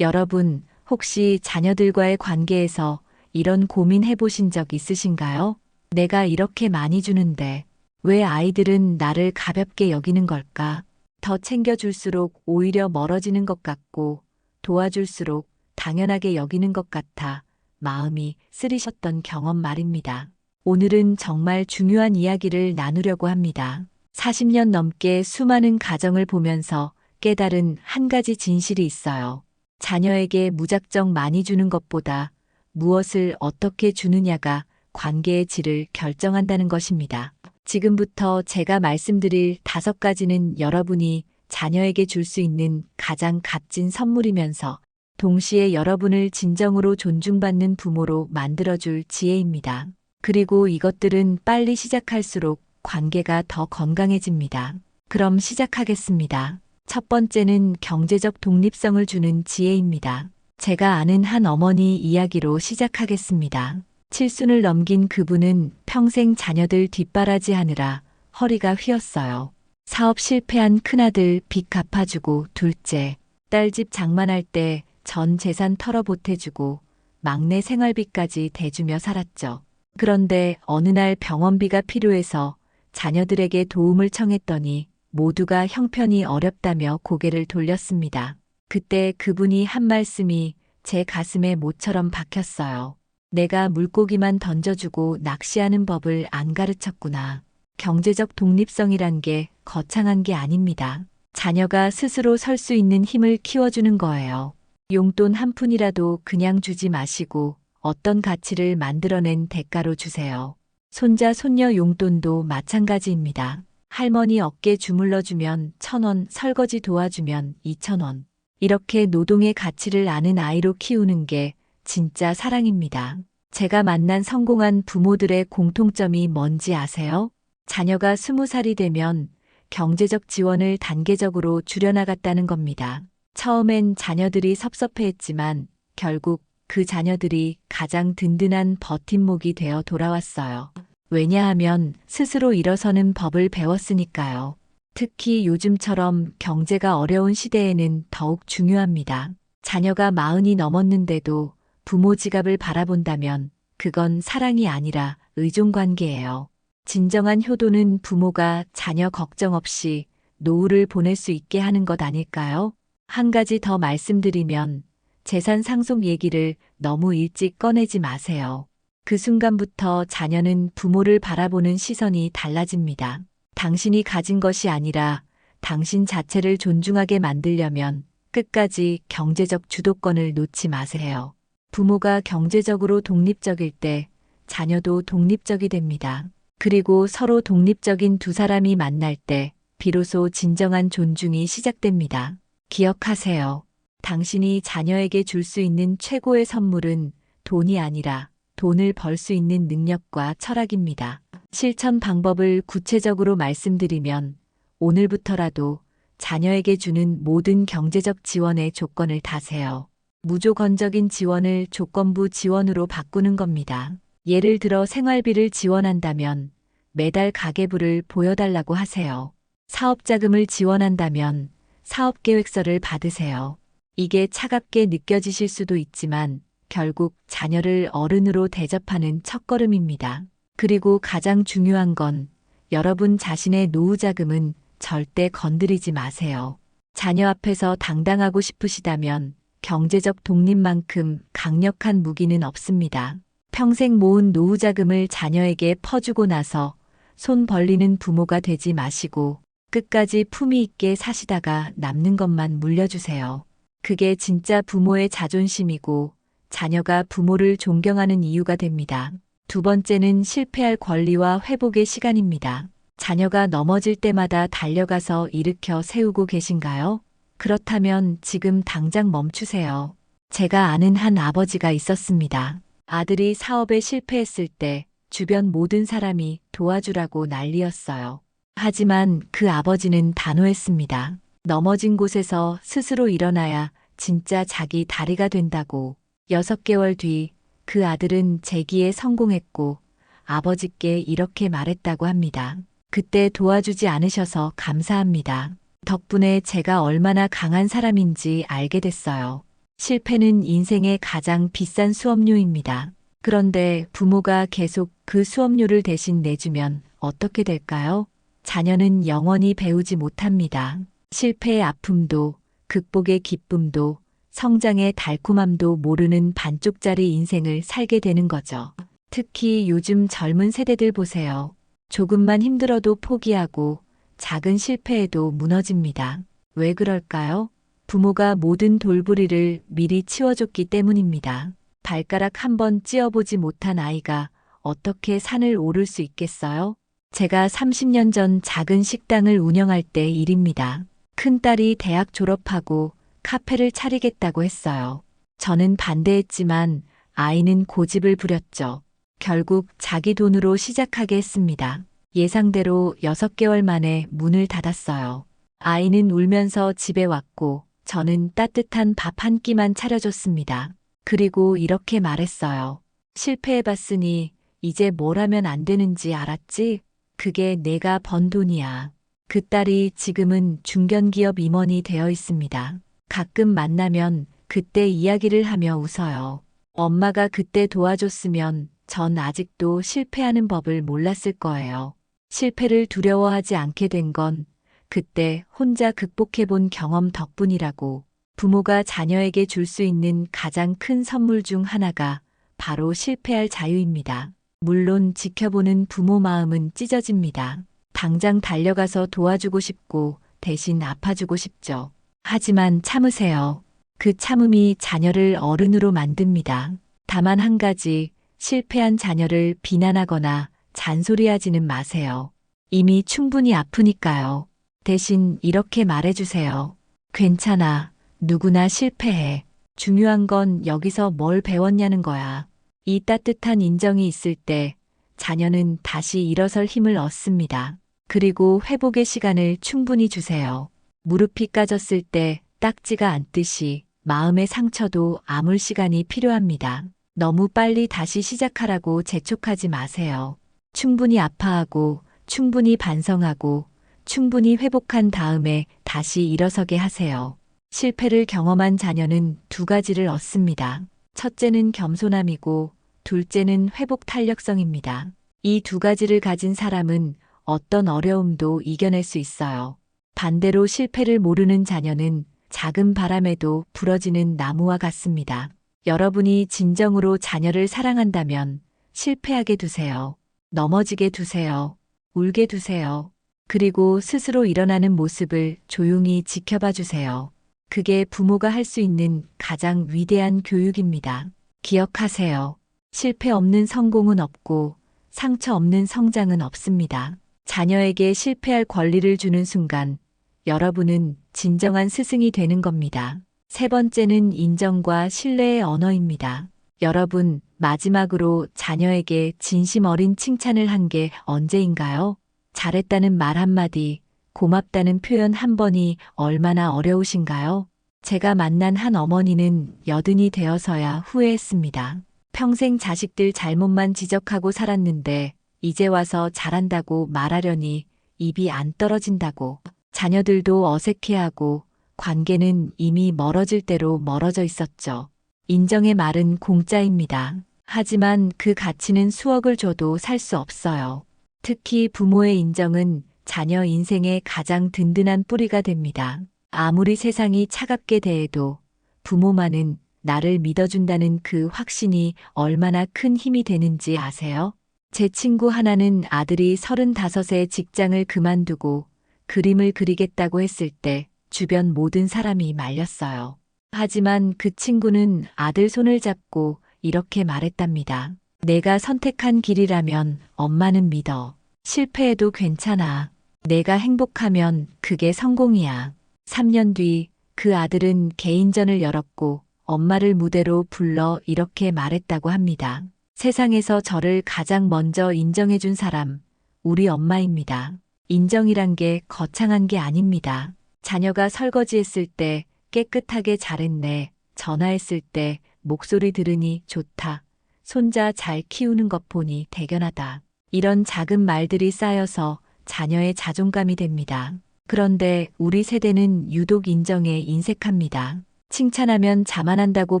여러분, 혹시 자녀들과의 관계에서 이런 고민해 보신 적 있으신가요? 내가 이렇게 많이 주는데 왜 아이들은 나를 가볍게 여기는 걸까? 더 챙겨줄수록 오히려 멀어지는 것 같고 도와줄수록 당연하게 여기는 것 같아 마음이 쓰리셨던 경험 말입니다. 오늘은 정말 중요한 이야기를 나누려고 합니다. 40년 넘게 수많은 가정을 보면서 깨달은 한 가지 진실이 있어요. 자녀에게 무작정 많이 주는 것보다 무엇을 어떻게 주느냐가 관계의 질을 결정한다는 것입니다. 지금부터 제가 말씀드릴 5가지는 여러분이 자녀에게 줄 수 있는 가장 값진 선물이면서 동시에 여러분을 진정으로 존중받는 부모로 만들어줄 지혜입니다. 그리고 이것들은 빨리 시작할수록 관계가 더 건강해집니다. 그럼 시작하겠습니다. 첫 번째는 경제적 독립성을 주는 지혜입니다. 제가 아는 한 어머니 이야기로 시작하겠습니다. 칠순을 넘긴 그분은 평생 자녀들 뒷바라지하느라 허리가 휘었어요. 사업 실패한 큰아들 빚 갚아주고 둘째, 딸 집 장만할 때 전 재산 털어 보태주고 막내 생활비까지 대주며 살았죠. 그런데 어느 날 병원비가 필요해서 자녀들에게 도움을 청했더니 모두가 형편이 어렵다며 고개를 돌렸습니다. 그때 그분이 한 말씀이 제 가슴에 모처럼 박혔어요. 내가 물고기만 던져주고 낚시하는 법을 안 가르쳤구나. 경제적 독립성이란 게 거창한 게 아닙니다. 자녀가 스스로 설 수 있는 힘을 키워주는 거예요. 용돈 한 푼이라도 그냥 주지 마시고 어떤 가치를 만들어낸 대가로 주세요. 손자, 손녀 용돈도 마찬가지입니다. 할머니 어깨 주물러주면 1,000원, 설거지 도와주면 2,000원. 이렇게 노동의 가치를 아는 아이로 키우는 게 진짜 사랑입니다. 제가 만난 성공한 부모들의 공통점이 뭔지 아세요? 자녀가 20살이 되면 경제적 지원을 단계적으로 줄여나갔다는 겁니다. 처음엔 자녀들이 섭섭해했지만 결국 그 자녀들이 가장 든든한 버팀목이 되어 돌아왔어요. 왜냐하면 스스로 일어서는 법을 배웠으니까요. 특히 요즘처럼 경제가 어려운 시대에는 더욱 중요합니다. 자녀가 40이 넘었는데도 부모 지갑을 바라본다면 그건 사랑이 아니라 의존관계예요. 진정한 효도는 부모가 자녀 걱정 없이 노후를 보낼 수 있게 하는 것 아닐까요? 한 가지 더 말씀드리면 재산 상속 얘기를 너무 일찍 꺼내지 마세요. 그 순간부터 자녀는 부모를 바라보는 시선이 달라집니다. 당신이 가진 것이 아니라 당신 자체를 존중하게 만들려면 끝까지 경제적 주도권을 놓지 마세요. 부모가 경제적으로 독립적일 때 자녀도 독립적이 됩니다. 그리고 서로 독립적인 두 사람이 만날 때 비로소 진정한 존중이 시작됩니다. 기억하세요. 당신이 자녀에게 줄 수 있는 최고의 선물은 돈이 아니라 돈을 벌 수 있는 능력과 철학입니다. 실천 방법을 구체적으로 말씀드리면 오늘부터라도 자녀에게 주는 모든 경제적 지원의 조건을 다세요. 무조건적인 지원을 조건부 지원으로 바꾸는 겁니다. 예를 들어 생활비를 지원한다면 매달 가계부를 보여달라고 하세요. 사업자금을 지원한다면 사업계획서를 받으세요. 이게 차갑게 느껴지실 수도 있지만 결국 자녀를 어른으로 대접하는 첫걸음입니다. 그리고 가장 중요한 건 여러분 자신의 노후 자금은 절대 건드리지 마세요. 자녀 앞에서 당당하고 싶으시다면 경제적 독립만큼 강력한 무기는 없습니다. 평생 모은 노후 자금을 자녀에게 퍼주고 나서 손 벌리는 부모가 되지 마시고 끝까지 품위 있게 사시다가 남는 것만 물려주세요. 그게 진짜 부모의 자존심이고 자녀가 부모를 존경하는 이유가 됩니다. 두 번째는 실패할 권리와 회복의 시간입니다. 자녀가 넘어질 때마다 달려가서 일으켜 세우고 계신가요? 그렇다면 지금 당장 멈추세요. 제가 아는 한 아버지가 있었습니다. 아들이 사업에 실패했을 때 주변 모든 사람이 도와주라고 난리였어요. 하지만 그 아버지는 단호했습니다. 넘어진 곳에서 스스로 일어나야 진짜 자기 다리가 된다고. 6개월 뒤 그 아들은 재기에 성공했고 아버지께 이렇게 말했다고 합니다. 그때 도와주지 않으셔서 감사합니다. 덕분에 제가 얼마나 강한 사람인지 알게 됐어요. 실패는 인생의 가장 비싼 수업료입니다. 그런데 부모가 계속 그 수업료를 대신 내주면 어떻게 될까요? 자녀는 영원히 배우지 못합니다. 실패의 아픔도, 극복의 기쁨도, 성장의 달콤함도 모르는 반쪽짜리 인생을 살게 되는 거죠. 특히 요즘 젊은 세대들 보세요. 조금만 힘들어도 포기하고 작은 실패에도 무너집니다. 왜 그럴까요? 부모가 모든 돌부리를 미리 치워줬기 때문입니다. 발가락 한번 찧어보지 못한 아이가 어떻게 산을 오를 수 있겠어요? 제가 30년 전 작은 식당을 운영할 때 일입니다. 큰딸이 대학 졸업하고 카페를 차리겠다고 했어요. 저는 반대했지만 아이는 고집을 부렸죠. 결국 자기 돈으로 시작하게 했습니다. 예상대로 6개월 만에 문을 닫았어요. 아이는 울면서 집에 왔고 저는 따뜻한 밥 한 끼만 차려줬습니다. 그리고 이렇게 말했어요. 실패해봤으니 이제 뭘 하면 안 되는지 알았지? 그게 내가 번 돈이야. 그 딸이 지금은 중견기업 임원이 되어 있습니다. 가끔 만나면 그때 이야기를 하며 웃어요. 엄마가 그때 도와줬으면 전 아직도 실패하는 법을 몰랐을 거예요. 실패를 두려워하지 않게 된 건 그때 혼자 극복해본 경험 덕분이라고. 부모가 자녀에게 줄 수 있는 가장 큰 선물 중 하나가 바로 실패할 자유입니다. 물론 지켜보는 부모 마음은 찢어집니다. 당장 달려가서 도와주고 싶고 대신 아파주고 싶죠. 하지만 참으세요. 그 참음이 자녀를 어른으로 만듭니다. 다만 한 가지, 실패한 자녀를 비난하거나 잔소리하지는 마세요. 이미 충분히 아프니까요. 대신 이렇게 말해주세요. 괜찮아. 누구나 실패해. 중요한 건 여기서 뭘 배웠냐는 거야. 이 따뜻한 인정이 있을 때 자녀는 다시 일어설 힘을 얻습니다. 그리고 회복의 시간을 충분히 주세요. 무릎이 까졌을 때 딱지가 앉듯이 마음의 상처도 아물 시간이 필요합니다. 너무 빨리 다시 시작하라고 재촉하지 마세요. 충분히 아파하고, 충분히 반성하고, 충분히 회복한 다음에 다시 일어서게 하세요. 실패를 경험한 자녀는 2가지를 얻습니다. 첫째는 겸손함이고, 둘째는 회복 탄력성입니다. 이 2가지를 가진 사람은 어떤 어려움도 이겨낼 수 있어요. 반대로 실패를 모르는 자녀는 작은 바람에도 부러지는 나무와 같습니다. 여러분이 진정으로 자녀를 사랑한다면 실패하게 두세요. 넘어지게 두세요. 울게 두세요. 그리고 스스로 일어나는 모습을 조용히 지켜봐 주세요. 그게 부모가 할 수 있는 가장 위대한 교육입니다. 기억하세요. 실패 없는 성공은 없고 상처 없는 성장은 없습니다. 자녀에게 실패할 권리를 주는 순간 여러분은 진정한 스승이 되는 겁니다. 3번째는 인정과 신뢰의 언어입니다. 여러분, 마지막으로 자녀에게 진심 어린 칭찬을 한 게 언제인가요? 잘했다는 말 한마디, 고맙다는 표현 한 번이 얼마나 어려우신가요? 제가 만난 한 어머니는 80이 되어서야 후회했습니다. 평생 자식들 잘못만 지적하고 살았는데 이제 와서 잘한다고 말하려니 입이 안 떨어진다고. 자녀들도 어색해하고 관계는 이미 멀어질 대로 멀어져 있었죠. 인정의 말은 공짜입니다. 하지만 그 가치는 수억을 줘도 살 수 없어요. 특히 부모의 인정은 자녀 인생의 가장 든든한 뿌리가 됩니다. 아무리 세상이 차갑게 대해도 부모만은 나를 믿어준다는 그 확신이 얼마나 큰 힘이 되는지 아세요? 제 친구 하나는 아들이 35세 직장을 그만두고 그림을 그리겠다고 했을 때 주변 모든 사람이 말렸어요. 하지만 그 친구는 아들 손을 잡고 이렇게 말했답니다. 내가 선택한 길이라면 엄마는 믿어. 실패해도 괜찮아. 내가 행복하면 그게 성공이야. 3년 뒤 그 아들은 개인전을 열었고 엄마를 무대로 불러 이렇게 말했다고 합니다. 세상에서 저를 가장 먼저 인정해준 사람, 우리 엄마입니다. 인정이란 게 거창한 게 아닙니다. 자녀가 설거지했을 때 깨끗하게 잘했네. 전화했을 때 목소리 들으니 좋다. 손자 잘 키우는 것 보니 대견하다. 이런 작은 말들이 쌓여서 자녀의 자존감이 됩니다. 그런데 우리 세대는 유독 인정에 인색합니다. 칭찬하면 자만한다고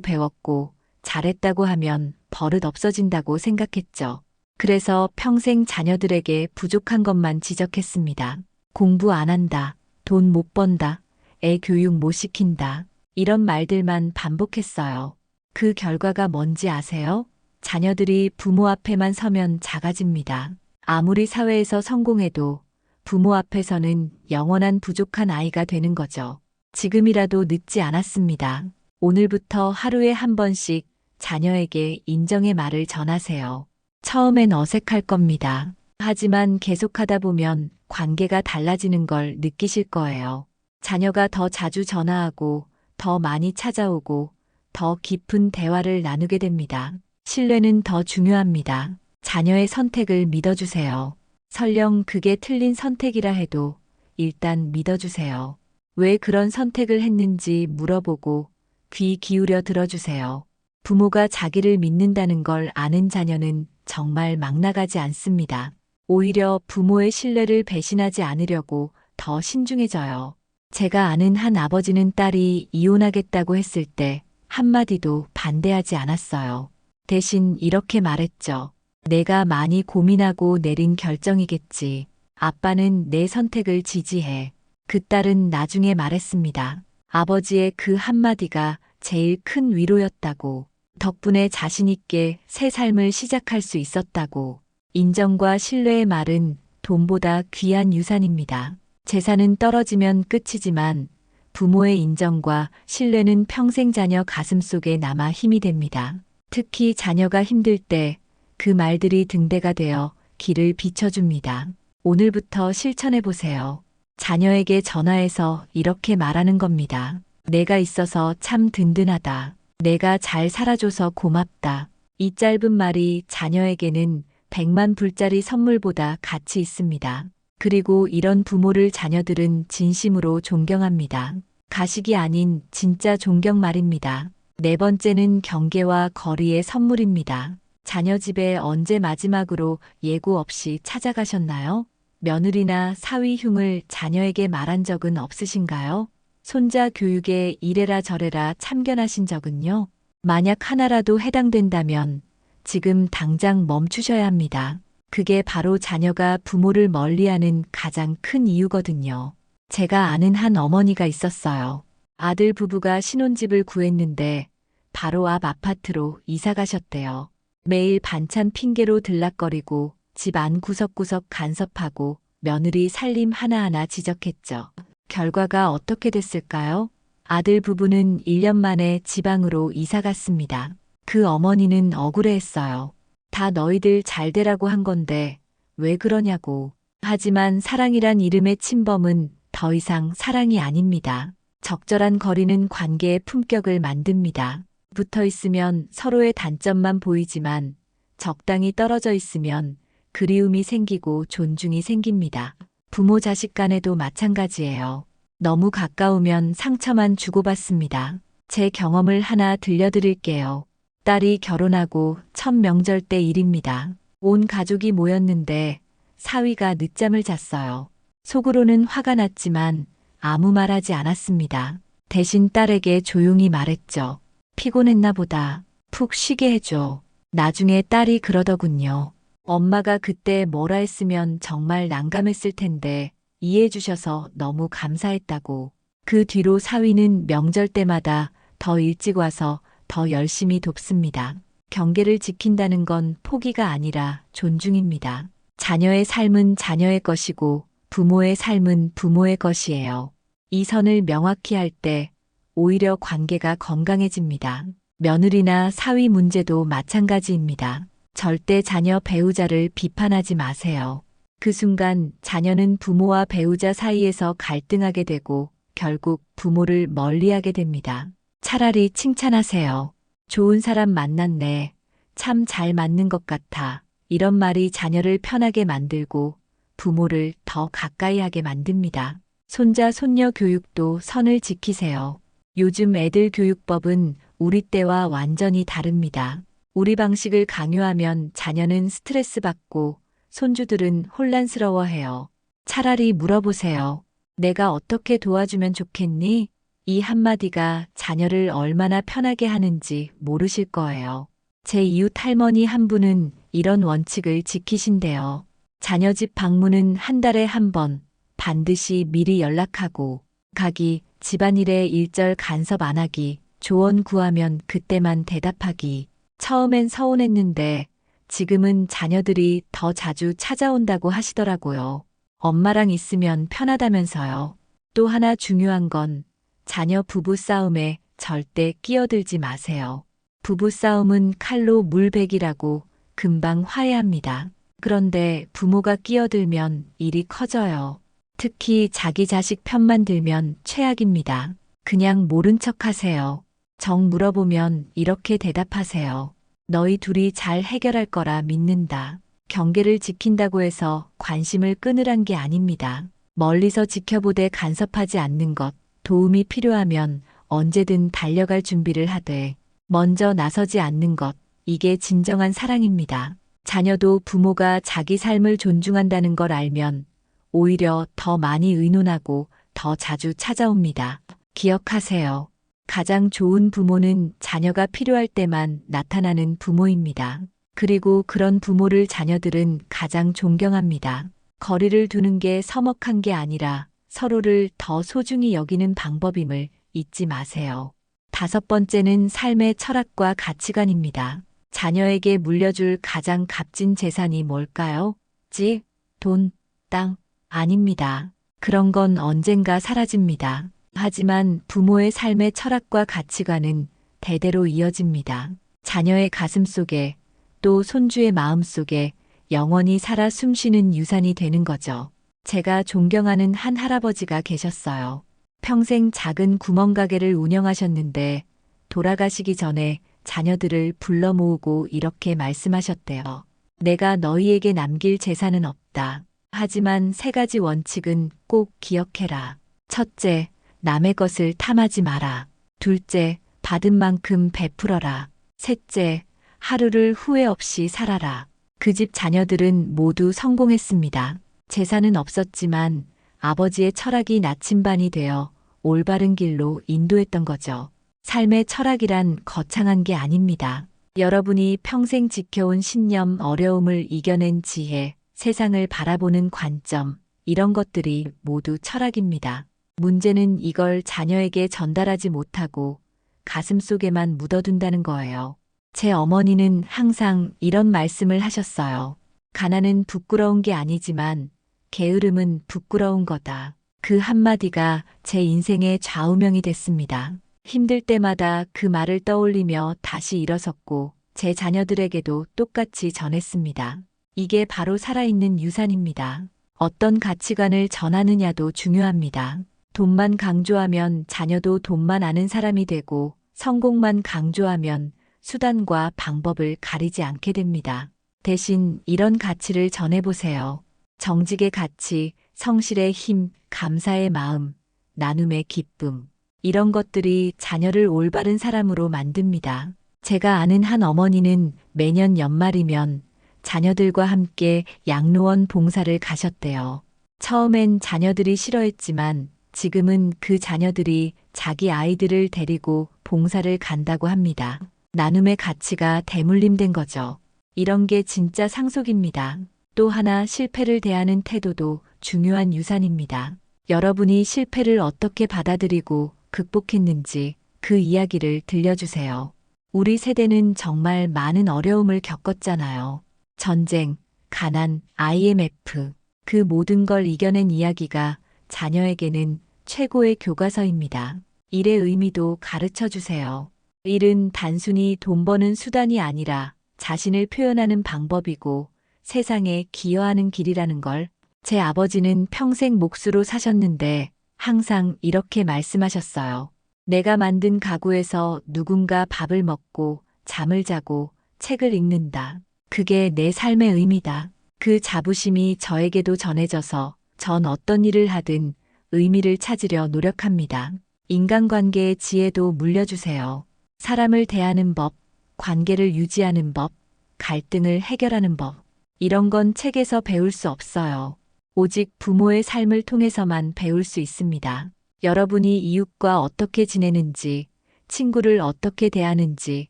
배웠고, 잘했다고 하면 버릇 없어진다고 생각했죠. 그래서 평생 자녀들에게 부족한 것만 지적했습니다. 공부 안 한다, 돈 못 번다, 애 교육 못 시킨다. 이런 말들만 반복했어요. 그 결과가 뭔지 아세요? 자녀들이 부모 앞에만 서면 작아집니다. 아무리 사회에서 성공해도 부모 앞에서는 영원한 부족한 아이가 되는 거죠. 지금이라도 늦지 않았습니다. 오늘부터 하루에 한 번씩 자녀에게 인정의 말을 전하세요. 처음엔 어색할 겁니다. 하지만 계속하다 보면 관계가 달라지는 걸 느끼실 거예요. 자녀가 더 자주 전화하고 더 많이 찾아오고 더 깊은 대화를 나누게 됩니다. 신뢰는 더 중요합니다. 자녀의 선택을 믿어주세요. 설령 그게 틀린 선택이라 해도 일단 믿어주세요. 왜 그런 선택을 했는지 물어보고 귀 기울여 들어주세요. 부모가 자기를 믿는다는 걸 아는 자녀는 정말 막 나가지 않습니다. 오히려 부모의 신뢰를 배신하지 않으려고 더 신중해져요. 제가 아는 한 아버지는 딸이 이혼하겠다고 했을 때 한마디도 반대하지 않았어요. 대신 이렇게 말했죠. 내가 많이 고민하고 내린 결정이겠지. 아빠는 내 선택을 지지해. 그 딸은 나중에 말했습니다. 아버지의 그 한마디가 제일 큰 위로였다고. 덕분에 자신있게 새 삶을 시작할 수 있었다고. 인정과 신뢰의 말은 돈보다 귀한 유산입니다. 재산은 떨어지면 끝이지만 부모의 인정과 신뢰는 평생 자녀 가슴속에 남아 힘이 됩니다. 특히 자녀가 힘들 때 그 말들이 등대가 되어 길을 비춰줍니다. 오늘부터 실천해 보세요. 자녀에게 전화해서 이렇게 말하는 겁니다. 내가 있어서 참 든든하다. 내가 잘 살아줘서 고맙다. 이 짧은 말이 자녀에게는 100만 불짜리 선물보다 가치 있습니다. 그리고 이런 부모를 자녀들은 진심으로 존경합니다. 가식이 아닌 진짜 존경 말입니다. 네 번째는 경계와 거리의 선물입니다. 자녀 집에 언제 마지막으로 예고 없이 찾아가셨나요? 며느리나 사위 흉을 자녀에게 말한 적은 없으신가요? 손자 교육에 이래라 저래라 참견하신 적은요? 만약 하나라도 해당된다면 지금 당장 멈추셔야 합니다. 그게 바로 자녀가 부모를 멀리하는 가장 큰 이유거든요. 제가 아는 한 어머니가 있었어요. 아들 부부가 신혼집을 구했는데 바로 앞 아파트로 이사 가셨대요. 매일 반찬 핑계로 들락거리고 집 안 구석구석 간섭하고 며느리 살림 하나하나 지적했죠. 결과가 어떻게 됐을까요? 아들 부부는 1년 만에 지방으로 이사 갔습니다. 그 어머니는 억울해했어요. 다 너희들 잘 되라고 한 건데 왜 그러냐고. 하지만 사랑이란 이름의 침범은 더 이상 사랑이 아닙니다. 적절한 거리는 관계의 품격을 만듭니다. 붙어 있으면 서로의 단점만 보이지만 적당히 떨어져 있으면 그리움이 생기고 존중이 생깁니다. 부모 자식 간에도 마찬가지예요. 너무 가까우면 상처만 주고받습니다. 제 경험을 하나 들려드릴게요. 딸이 결혼하고 첫 명절 때 일입니다. 온 가족이 모였는데 사위가 늦잠을 잤어요. 속으로는 화가 났지만 아무 말하지 않았습니다. 대신 딸에게 조용히 말했죠. 피곤했나 보다. 푹 쉬게 해줘. 나중에 딸이 그러더군요. 엄마가 그때 뭐라 했으면 정말 난감했을 텐데 이해해 주셔서 너무 감사했다고. 그 뒤로 사위는 명절 때마다 더 일찍 와서 더 열심히 돕습니다. 경계를 지킨다는 건 포기가 아니라 존중입니다. 자녀의 삶은 자녀의 것이고 부모의 삶은 부모의 것이에요. 이 선을 명확히 할 때 오히려 관계가 건강해집니다. 며느리나 사위 문제도 마찬가지입니다. 절대 자녀 배우자를 비판하지 마세요. 그 순간 자녀는 부모와 배우자 사이에서 갈등하게 되고 결국 부모를 멀리하게 됩니다. 차라리 칭찬하세요. 좋은 사람 만났네. 참 잘 맞는 것 같아. 이런 말이 자녀를 편하게 만들고 부모를 더 가까이 하게 만듭니다. 손자, 손녀 교육도 선을 지키세요. 요즘 애들 교육법은 우리 때와 완전히 다릅니다. 우리 방식을 강요하면 자녀는 스트레스 받고 손주들은 혼란스러워해요. 차라리 물어보세요. 내가 어떻게 도와주면 좋겠니? 이 한마디가 자녀를 얼마나 편하게 하는지 모르실 거예요. 제 이웃 할머니 한 분은 이런 원칙을 지키신대요. 자녀 집 방문은 한 달에 한 번, 반드시 미리 연락하고 가기, 집안일에 일절 간섭 안 하기, 조언 구하면 그때만 대답하기. 처음엔 서운했는데 지금은 자녀들이 더 자주 찾아온다고 하시더라고요. 엄마랑 있으면 편하다면서요. 또 하나 중요한 건 자녀 부부 싸움에 절대 끼어들지 마세요. 부부 싸움은 칼로 물베기라고 금방 화해합니다. 그런데 부모가 끼어들면 일이 커져요. 특히 자기 자식 편만 들면 최악입니다. 그냥 모른 척 하세요. 정 물어보면 이렇게 대답하세요. 너희 둘이 잘 해결할 거라 믿는다. 경계를 지킨다고 해서 관심을 끊으란 게 아닙니다. 멀리서 지켜보되 간섭하지 않는 것, 도움이 필요하면 언제든 달려갈 준비를 하되 먼저 나서지 않는 것, 이게 진정한 사랑입니다. 자녀도 부모가 자기 삶을 존중한다는 걸 알면 오히려 더 많이 의논하고 더 자주 찾아옵니다. 기억하세요. 가장 좋은 부모는 자녀가 필요할 때만 나타나는 부모입니다. 그리고 그런 부모를 자녀들은 가장 존경합니다. 거리를 두는 게 서먹한 게 아니라 서로를 더 소중히 여기는 방법임을 잊지 마세요. 다섯 번째는 삶의 철학과 가치관입니다. 자녀에게 물려줄 가장 값진 재산이 뭘까요? 집, 돈, 땅, 아닙니다. 그런 건 언젠가 사라집니다. 하지만 부모의 삶의 철학과 가치관은 대대로 이어집니다. 자녀의 가슴 속에 또 손주의 마음 속에 영원히 살아 숨쉬는 유산이 되는 거죠. 제가 존경하는 한 할아버지가 계셨어요. 평생 작은 구멍가게를 운영하셨는데 돌아가시기 전에 자녀들을 불러 모으고 이렇게 말씀하셨대요. 내가 너희에게 남길 재산은 없다. 하지만 세 가지 원칙은 꼭 기억해라. 첫째, 남의 것을 탐하지 마라. 둘째, 받은 만큼 베풀어라. 셋째, 하루를 후회 없이 살아라. 그 집 자녀들은 모두 성공했습니다. 재산은 없었지만 아버지의 철학이 나침반이 되어 올바른 길로 인도했던 거죠. 삶의 철학이란 거창한 게 아닙니다. 여러분이 평생 지켜온 신념, 어려움을 이겨낸 지혜, 세상을 바라보는 관점, 이런 것들이 모두 철학입니다. 문제는 이걸 자녀에게 전달하지 못하고 가슴 속에만 묻어둔다는 거예요. 제 어머니는 항상 이런 말씀을 하셨어요. 가난은 부끄러운 게 아니지만 게으름은 부끄러운 거다. 그 한마디가 제 인생의 좌우명이 됐습니다. 힘들 때마다 그 말을 떠올리며 다시 일어섰고 제 자녀들에게도 똑같이 전했습니다. 이게 바로 살아있는 유산입니다. 어떤 가치관을 전하느냐도 중요합니다. 돈만 강조하면 자녀도 돈만 아는 사람이 되고 성공만 강조하면 수단과 방법을 가리지 않게 됩니다. 대신 이런 가치를 전해보세요. 정직의 가치, 성실의 힘, 감사의 마음, 나눔의 기쁨. 이런 것들이 자녀를 올바른 사람으로 만듭니다. 제가 아는 한 어머니는 매년 연말이면 자녀들과 함께 양로원 봉사를 가셨대요. 처음엔 자녀들이 싫어했지만 지금은 그 자녀들이 자기 아이들을 데리고 봉사를 간다고 합니다. 나눔의 가치가 대물림된 거죠. 이런 게 진짜 상속입니다. 또 하나 실패를 대하는 태도도 중요한 유산입니다. 여러분이 실패를 어떻게 받아들이고 극복했는지 그 이야기를 들려주세요. 우리 세대는 정말 많은 어려움을 겪었잖아요. 전쟁, 가난, IMF. 그 모든 걸 이겨낸 이야기가 자녀에게는 최고의 교과서입니다. 일의 의미도 가르쳐 주세요. 일은 단순히 돈 버는 수단이 아니라 자신을 표현하는 방법이고 세상에 기여하는 길이라는 걸. 제 아버지는 평생 몫으로 사셨는데 항상 이렇게 말씀하셨어요. 내가 만든 가구에서 누군가 밥을 먹고 잠을 자고 책을 읽는다. 그게 내 삶의 의미다. 그 자부심이 저에게도 전해져서 전 어떤 일을 하든 의미를 찾으려 노력합니다. 인간관계의 지혜도 물려주세요. 사람을 대하는 법, 관계를 유지하는 법, 갈등을 해결하는 법. 이런 건 책에서 배울 수 없어요. 오직 부모의 삶을 통해서만 배울 수 있습니다. 여러분이 이웃과 어떻게 지내는지, 친구를 어떻게 대하는지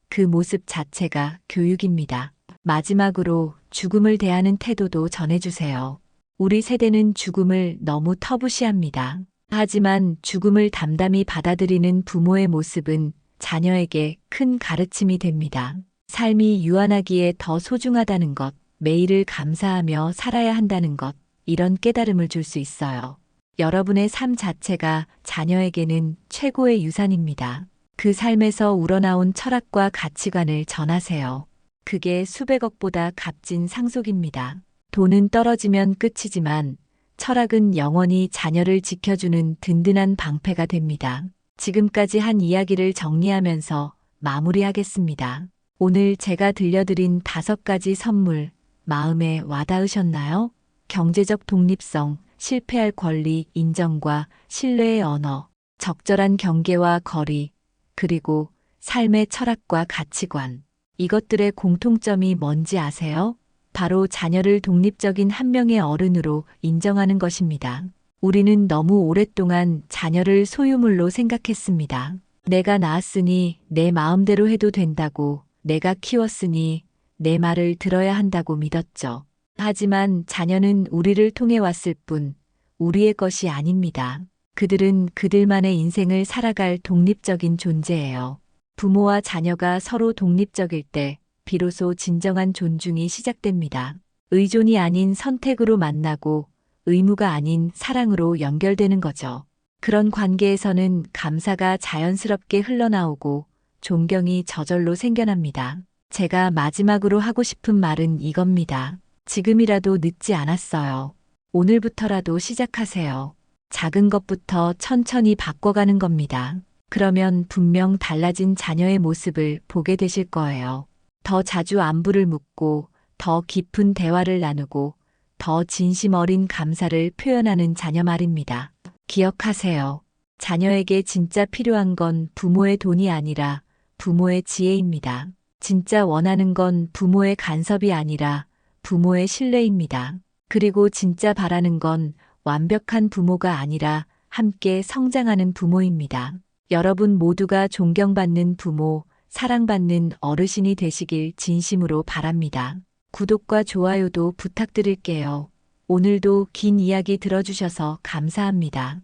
그 모습 자체가 교육입니다. 마지막으로 죽음을 대하는 태도도 전해주세요. 우리 세대는 죽음을 너무 터부시합니다. 하지만 죽음을 담담히 받아들이는 부모의 모습은 자녀에게 큰 가르침이 됩니다. 삶이 유한하기에 더 소중하다는 것, 매일을 감사하며 살아야 한다는 것, 이런 깨달음을 줄 수 있어요. 여러분의 삶 자체가 자녀에게는 최고의 유산입니다. 그 삶에서 우러나온 철학과 가치관을 전하세요. 그게 수백억보다 값진 상속입니다. 돈은 떨어지면 끝이지만 철학은 영원히 자녀를 지켜주는 든든한 방패가 됩니다. 지금까지 한 이야기를 정리하면서 마무리하겠습니다. 오늘 제가 들려드린 5가지 선물, 마음에 와닿으셨나요? 경제적 독립성, 실패할 권리, 인정과 신뢰의 언어, 적절한 경계와 거리, 그리고 삶의 철학과 가치관. 이것들의 공통점이 뭔지 아세요? 바로 자녀를 독립적인 한 명의 어른으로 인정하는 것입니다. 우리는 너무 오랫동안 자녀를 소유물로 생각했습니다. 내가 낳았으니 내 마음대로 해도 된다고, 내가 키웠으니 내 말을 들어야 한다고 믿었죠. 하지만 자녀는 우리를 통해 왔을 뿐 우리의 것이 아닙니다. 그들은 그들만의 인생을 살아갈 독립적인 존재예요. 부모와 자녀가 서로 독립적일 때 비로소 진정한 존중이 시작됩니다. 의존이 아닌 선택으로 만나고 의무가 아닌 사랑으로 연결되는 거죠. 그런 관계에서는 감사가 자연스럽게 흘러나오고 존경이 저절로 생겨납니다. 제가 마지막으로 하고 싶은 말은 이겁니다. 지금이라도 늦지 않았어요. 오늘부터라도 시작하세요. 작은 것부터 천천히 바꿔가는 겁니다. 그러면 분명 달라진 자녀의 모습을 보게 되실 거예요. 더 자주 안부를 묻고, 더 깊은 대화를 나누고, 더 진심 어린 감사를 표현하는 자녀 말입니다. 기억하세요. 자녀에게 진짜 필요한 건 부모의 돈이 아니라 부모의 지혜입니다. 진짜 원하는 건 부모의 간섭이 아니라 부모의 신뢰입니다. 그리고 진짜 바라는 건 완벽한 부모가 아니라 함께 성장하는 부모입니다. 여러분 모두가 존경받는 부모, 사랑받는 어르신이 되시길 진심으로 바랍니다. 구독과 좋아요도 부탁드릴게요. 오늘도 긴 이야기 들어주셔서 감사합니다.